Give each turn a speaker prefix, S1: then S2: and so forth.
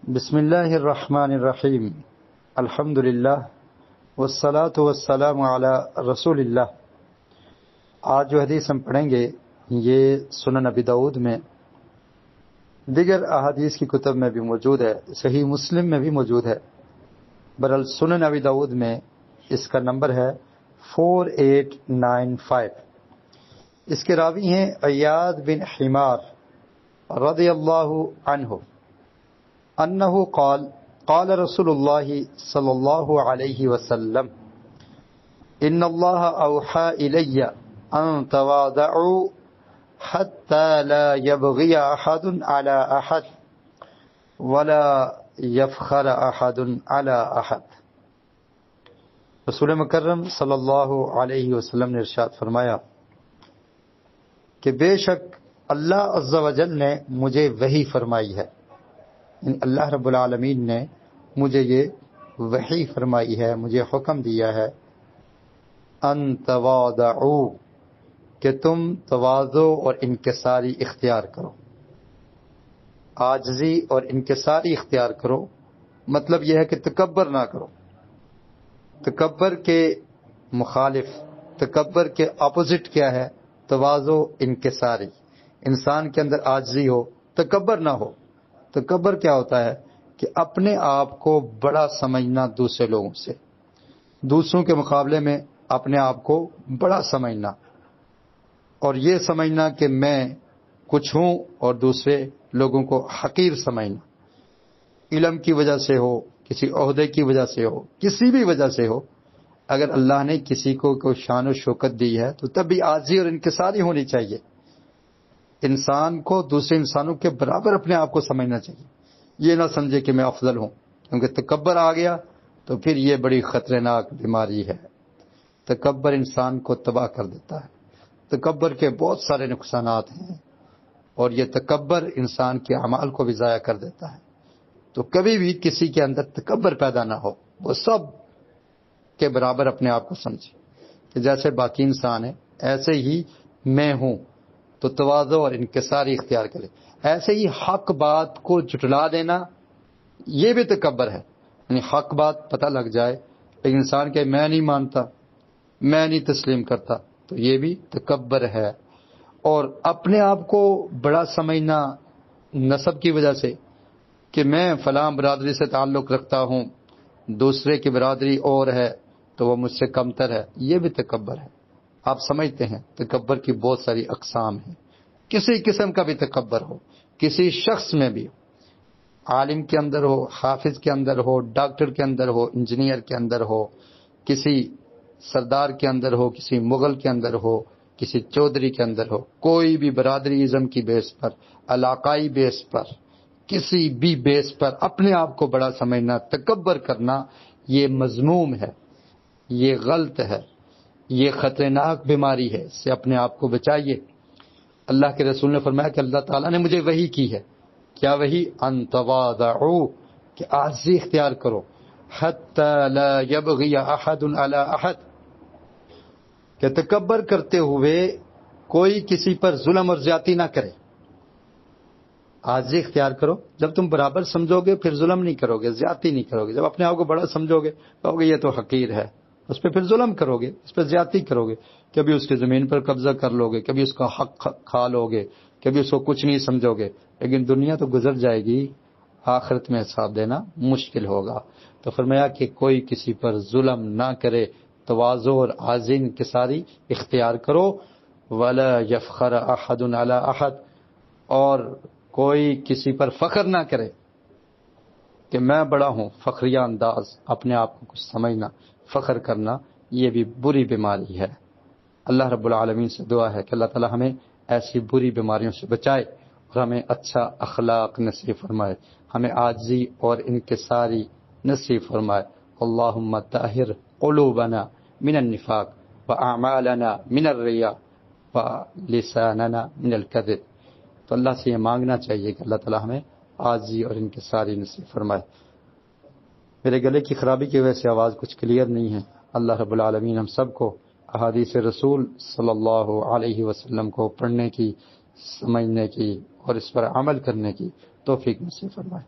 S1: بسم اللہ الرحمن الرحیم، الحمد للہ والصلاۃ والسلام علی رسول اللہ۔ آج جو حدیث ہم پڑھیں گے یہ سنن ابی داؤد میں، دیگر احادیث کی کتب میں بھی موجود ہے، صحیح مسلم میں بھی موجود ہے۔ برحال سنن ابی داؤد میں اس کا نمبر ہے 4895۔ اس کے راوی ہیں عیاض بن حمار رضی اللہ عنہ انہ قال قال رسول اللہ صلی اللہ علیہ وسلم ان اللہ اوحى الی ان تواضعوا حتى لا يبغي احد على احد ولا يفخر احد على احد۔ رسول مکرم صلی اللہ علیہ وسلم نے ارشاد فرمایا کہ بے شک اللہ عز و جل نے مجھے وحی فرمائی ہے، اللہ رب العالمین نے مجھے یہ وحی فرمائی ہے، مجھے حکم دیا ہے ان تواضعوا، کہ تم تواضع اور انکساری اختیار کرو، عاجزی اور انکساری اختیار کرو۔ مطلب یہ ہے کہ تکبر نہ کرو۔ تکبر کے مخالف، تکبر کے اپوزٹ کیا ہے؟ تواضع، انکساری۔ انسان کے اندر عاجزی ہو، تکبر نہ ہو۔ تکبر کیا ہوتا ہے؟ کہ اپنے آپ کو بڑا سمجھنا دوسرے لوگوں سے، دوسروں کے مقابلے میں اپنے آپ کو بڑا سمجھنا، اور یہ سمجھنا کہ میں کچھ ہوں اور دوسرے لوگوں کو حقیر سمجھنا، علم کی وجہ سے ہو، کسی عہدے کی وجہ سے ہو، کسی بھی وجہ سے ہو۔ اگر اللہ نے کسی کو کوئی شان و شوکت دی ہے تو تب بھی عاجزی اور انکساری ہونی چاہیے۔ انسان کو دوسرے انسانوں کے برابر اپنے آپ کو سمجھنا چاہیے، یہ نہ سمجھے کہ میں افضل ہوں، کیونکہ تکبر آ گیا تو پھر یہ بڑی خطرناک بیماری ہے۔ تکبر انسان کو تباہ کر دیتا ہے۔ تکبر کے بہت سارے نقصانات ہیں، اور یہ تکبر انسان کے اعمال کو بھی ضائع کر دیتا ہے۔ تو کبھی بھی کسی کے اندر تکبر پیدا نہ ہو، وہ سب کے برابر اپنے آپ کو سمجھے کہ جیسے باقی انسان ہے ایسے ہی میں ہوں، تو تواضع اور انکساری اختیار کرے۔ ایسے ہی حق بات کو جھٹلا دینا یہ بھی تکبر ہے، یعنی حق بات پتہ لگ جائے لیکن انسان کہ میں نہیں مانتا، میں نہیں تسلیم کرتا، تو یہ بھی تکبر ہے۔ اور اپنے آپ کو بڑا سمجھنا نسب کی وجہ سے کہ میں فلاں برادری سے تعلق رکھتا ہوں، دوسرے کی برادری اور ہے تو وہ مجھ سے کمتر ہے، یہ بھی تکبر ہے۔ آپ سمجھتے ہیں تکبر کی بہت ساری اقسام ہیں۔ کسی قسم کا بھی تکبر ہو، کسی شخص میں بھی، عالم کے اندر ہو، حافظ کے اندر ہو، ڈاکٹر کے اندر ہو، انجینئر کے اندر ہو، کسی سردار کے اندر ہو، کسی مغل کے اندر ہو، کسی چودھری کے اندر ہو، کوئی بھی برادری ازم کی بیس پر، علاقائی بیس پر، کسی بھی بیس پر اپنے آپ کو بڑا سمجھنا، تکبر کرنا، یہ مذموم ہے، یہ غلط ہے، یہ خطرناک بیماری ہے، اس سے اپنے آپ کو بچائیے۔ اللہ کے رسول نے فرمایا کہ اللہ تعالیٰ نے مجھے وحی کی ہے۔ کیا وحی؟ ان تواضعوا، کہ عاجزی اختیار کرو، حتی لا یبغی احد علی احد، کہ تکبر کرتے ہوئے کوئی کسی پر ظلم اور زیادتی نہ کرے۔ عاجزی اختیار کرو، جب تم برابر سمجھو گے پھر ظلم نہیں کرو گے، زیادتی نہیں کرو گے۔ جب اپنے آپ کو بڑا سمجھو گے کہو گے یہ تو حقیر ہے، اس پہ پھر ظلم کرو گے، اس پہ زیادتی کرو گے، کبھی اس کی زمین پر قبضہ کر لو گے، کبھی اس کا حق کھا لو گے، کبھی اس کو کچھ نہیں سمجھو گے، لیکن دنیا تو گزر جائے گی، آخرت میں حساب دینا مشکل ہوگا۔ تو فرمایا کہ کوئی کسی پر ظلم نہ کرے، تواضع اور عاجزی انکساری اختیار کرو، ولا یفخر احد علی احد، اور کوئی کسی پر فخر نہ کرے کہ میں بڑا ہوں، فخریہ انداز، اپنے آپ کو کچھ سمجھنا، فخر کرنا، یہ بھی بری بیماری ہے۔ اللہ رب العالمین سے دعا ہے کہ اللہ تعالی ہمیں ایسی بری بیماریوں سے بچائے اور ہمیں اچھا اخلاق نصیب فرمائے، ہمیں عاجزی اور انکساری نصیب فرمائے۔ اللہم طہر قلوبنا من النفاق واعمالنا من الریا ولساننا من الکذب۔ تو اللہ سے یہ مانگنا چاہیے کہ اللہ تعالی ہمیں عاجزی اور انکساری نصیب فرمائے۔ میرے گلے کی خرابی کی وجہ سے آواز کچھ کلیئر نہیں ہے۔ اللہ رب العالمین ہم سب کو احادیث رسول صلی اللہ علیہ وسلم کو پڑھنے کی، سمجھنے کی اور اس پر عمل کرنے کی توفیق نصیب فرمائے۔